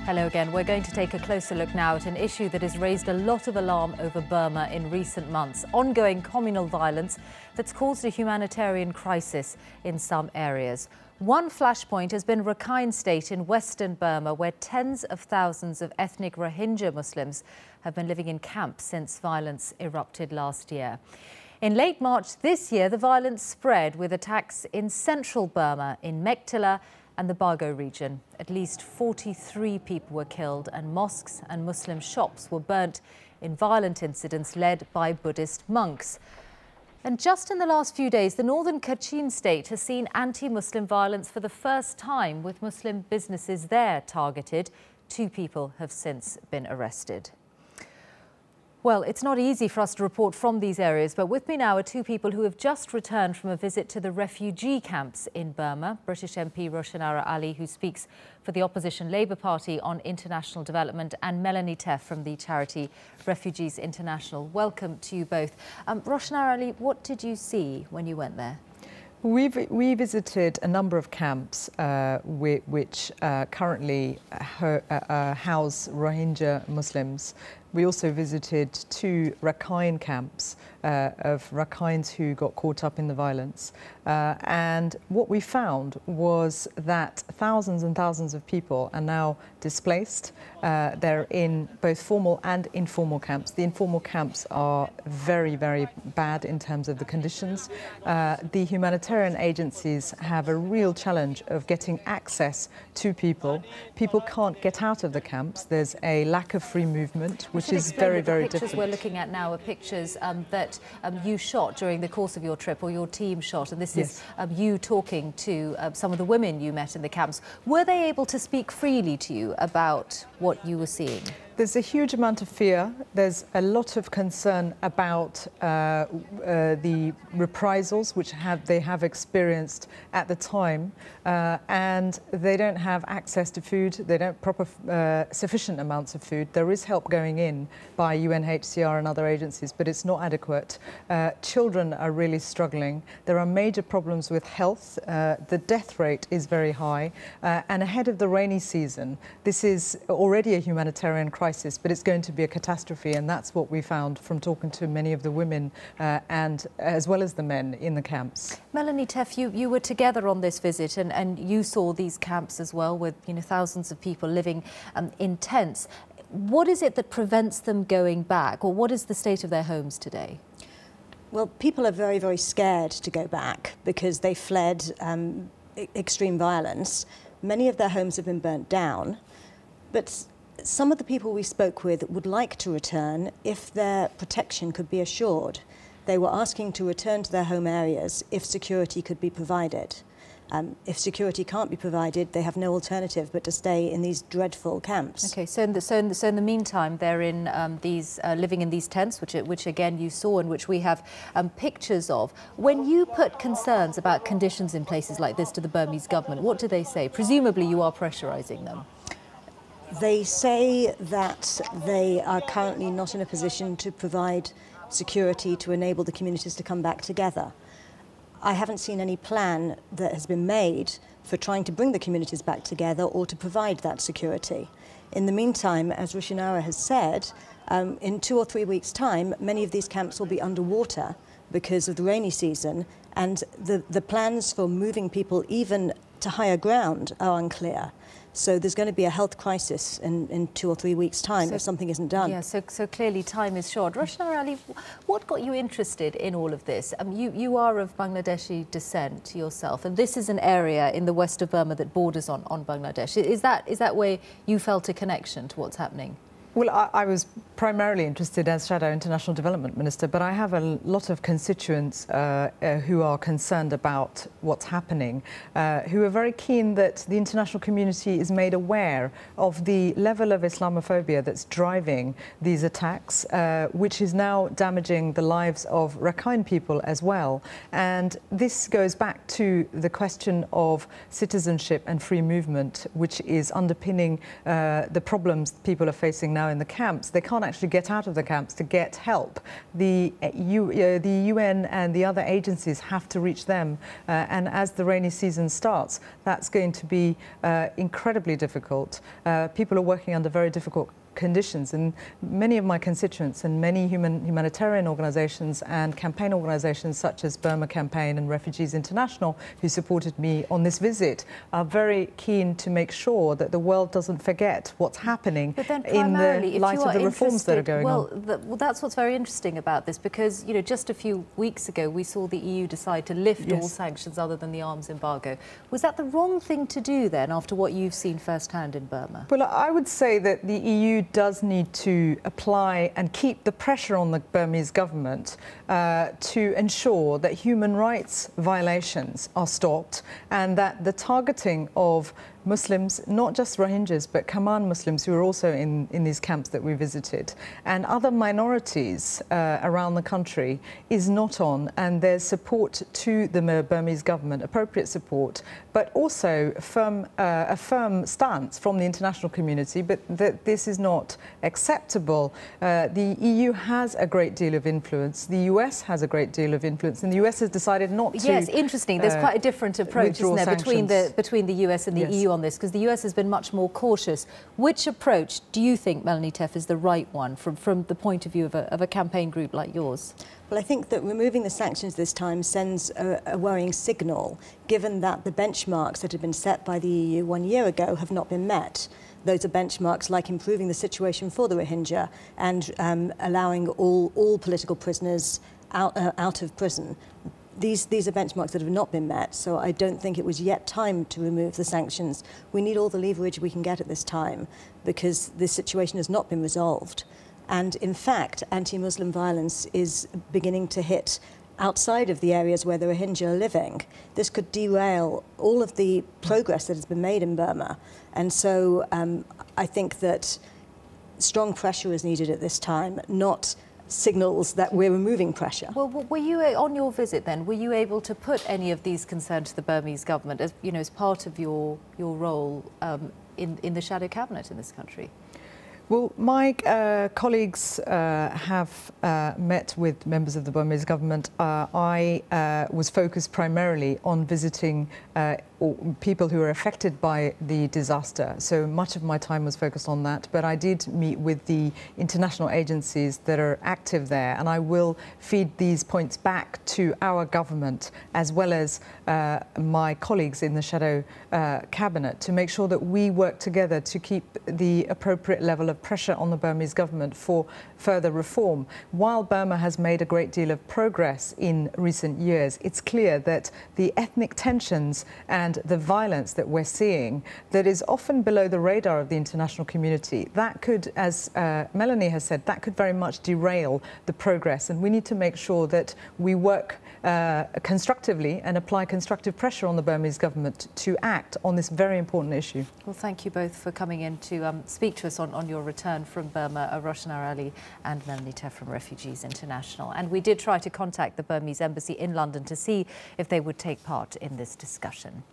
Hello again. We're going to take a closer look now at an issue that has raised a lot of alarm over Burma in recent months. Ongoing communal violence that's caused a humanitarian crisis in some areas. One flashpoint has been Rakhine State in western Burma, where tens of thousands of ethnic Rohingya Muslims have been living in camps since violence erupted last year. In late March this year, the violence spread with attacks in central Burma, in Mektela and the Bago region. At least 43 people were killed and mosques and Muslim shops were burnt in violent incidents led by Buddhist monks. And just in the last few days, the northern Kachin state has seen anti-Muslim violence for the first time, with Muslim businesses there targeted. 2 people have since been arrested. Well, it's not easy for us to report from these areas, but with me now are 2 people who have just returned from a visit to the refugee camps in Burma. British MP Rushanara Ali, who speaks for the opposition Labour Party on international development, and Melanie Teff from the charity Refugees International. Welcome to you both. Rushanara Ali, what did you see when you went there? We visited a number of camps which currently house Rohingya Muslims. We also visited 2 Rakhine camps of Rakhines who got caught up in the violence. And what we found was that thousands and thousands of people are now displaced. They're in both formal and informal camps. The informal camps are very, very bad in terms of the conditions. The humanitarian agencies have a real challenge of getting access to people. People can't get out of the camps. There's a lack of free movement, which is very, very different. The pictures we're looking at now are pictures that you shot during the course of your trip, or your team shot, and this is you talking to some of the women you met in the camps. Were they able to speak freely to you about what you were seeing? There's a huge amount of fear. There's a lot of concern about the reprisals which they have experienced at the time, and they don't have access to food. They don't sufficient amounts of food. There is help going in by UNHCR and other agencies, but it's not adequate. Children are really struggling. There are major problems with health. The death rate is very high, and ahead of the rainy season, this is already a humanitarian crisis, but it's going to be a catastrophe, and that's what we found from talking to many of the women and as well as the men in the camps. Melanie Teff, you were together on this visit, and you saw these camps as well, with thousands of people living in tents. What is it that prevents them going back, or what is the state of their homes today? Well, people are very, very scared to go back because they fled extreme violence. Many of their homes have been burnt down, but some of the people we spoke with would like to return if their protection could be assured. They were asking to return to their home areas if security could be provided. If security can't be provided, they have no alternative but to stay in these dreadful camps. Okay, so in the meantime, they're in living in these tents, which again you saw and which we have pictures of. When you put concerns about conditions in places like this to the Burmese government, what do they say? Presumably you are pressurising them. They say that they are currently not in a position to provide security to enable the communities to come back together. I haven't seen any plan that has been made for trying to bring the communities back together or to provide that security. In the meantime, as Rushanara has said, in 2 or 3 weeks' time, many of these camps will be underwater because of the rainy season, and the plans for moving people even to higher ground are unclear. So there's going to be a health crisis in 2 or 3 weeks' time if something isn't done. Yeah, so clearly time is short. Rushanara Ali, what got you interested in all of this? You are of Bangladeshi descent yourself, and this is an area in the west of Burma that borders on Bangladesh. Is that where you felt a connection to what's happening? Well, I was primarily interested as Shadow International Development Minister, but I have a lot of constituents who are concerned about what's happening, who are very keen that the international community is made aware of the level of Islamophobia that's driving these attacks, which is now damaging the lives of Rakhine people as well. And this goes back to the question of citizenship and free movement, which is underpinning the problems people are facing now now in the camps, they can't actually get out of the camps to get help. The UN and the other agencies have to reach them, and as the rainy season starts, that's going to be incredibly difficult. People are working under very difficult conditions, and many of my constituents and many humanitarian organisations and campaign organisations such as Burma Campaign and Refugees International, who supported me on this visit, are very keen to make sure that the world doesn't forget what's happening in the light of the reforms that are going on. Well, that's what's very interesting about this, because just a few weeks ago we saw the EU decide to lift all sanctions other than the arms embargo. Was that the wrong thing to do then, after what you've seen firsthand in Burma? Well, I would say that the EU does need to apply and keep the pressure on the Burmese government to ensure that human rights violations are stopped, and that the targeting of Muslims, not just Rohingyas, but Kaman Muslims who are also in these camps that we visited, and other minorities around the country is not on, and there's support to the Burmese government, appropriate support, but also a firm stance from the international community, but that this is not acceptable. The EU has a great deal of influence, the US has a great deal of influence, and the US has decided not to. Yes, interesting. There's quite a different approach, isn't there, between the US and the EU on this, because the US has been much more cautious. Which approach do you think, Melanie Teff, is the right one from the point of view of a campaign group like yours? Well, I think that removing the sanctions this time sends a worrying signal, given that the benchmarks that had been set by the EU 1 year ago have not been met. Those are benchmarks like improving the situation for the Rohingya and allowing all political prisoners out of prison. These are benchmarks that have not been met, so I don't think it was yet time to remove the sanctions. We need all the leverage we can get at this time, because this situation has not been resolved. And in fact, anti-Muslim violence is beginning to hit outside of the areas where the Rohingya are living. This could derail all of the progress that has been made in Burma. And so I think that strong pressure is needed at this time, not signals that we're removing pressure. Well, were you, on your visit then, were you able to put any of these concerns to the Burmese government as, as part of your role in the shadow cabinet in this country? Well, my colleagues have met with members of the Burmese government. I was focused primarily on visiting people who were affected by the disaster, so much of my time was focused on that, but I did meet with the international agencies that are active there, and I will feed these points back to our government as well as my colleagues in the shadow cabinet to make sure that we work together to keep the appropriate level of pressure on the Burmese government for further reform. While Burma has made a great deal of progress in recent years, it's clear that the ethnic tensions and the violence that we're seeing that is often below the radar of the international community, that could, as Melanie has said, that could very much derail the progress, and we need to make sure that we work constructively and apply constructive pressure on the Burmese government to act on this very important issue. Well, thank you both for coming in to speak to us on your return from Burma, Rushanara Ali and Melanie Teff from Refugees International. And we did try to contact the Burmese embassy in London to see if they would take part in this discussion.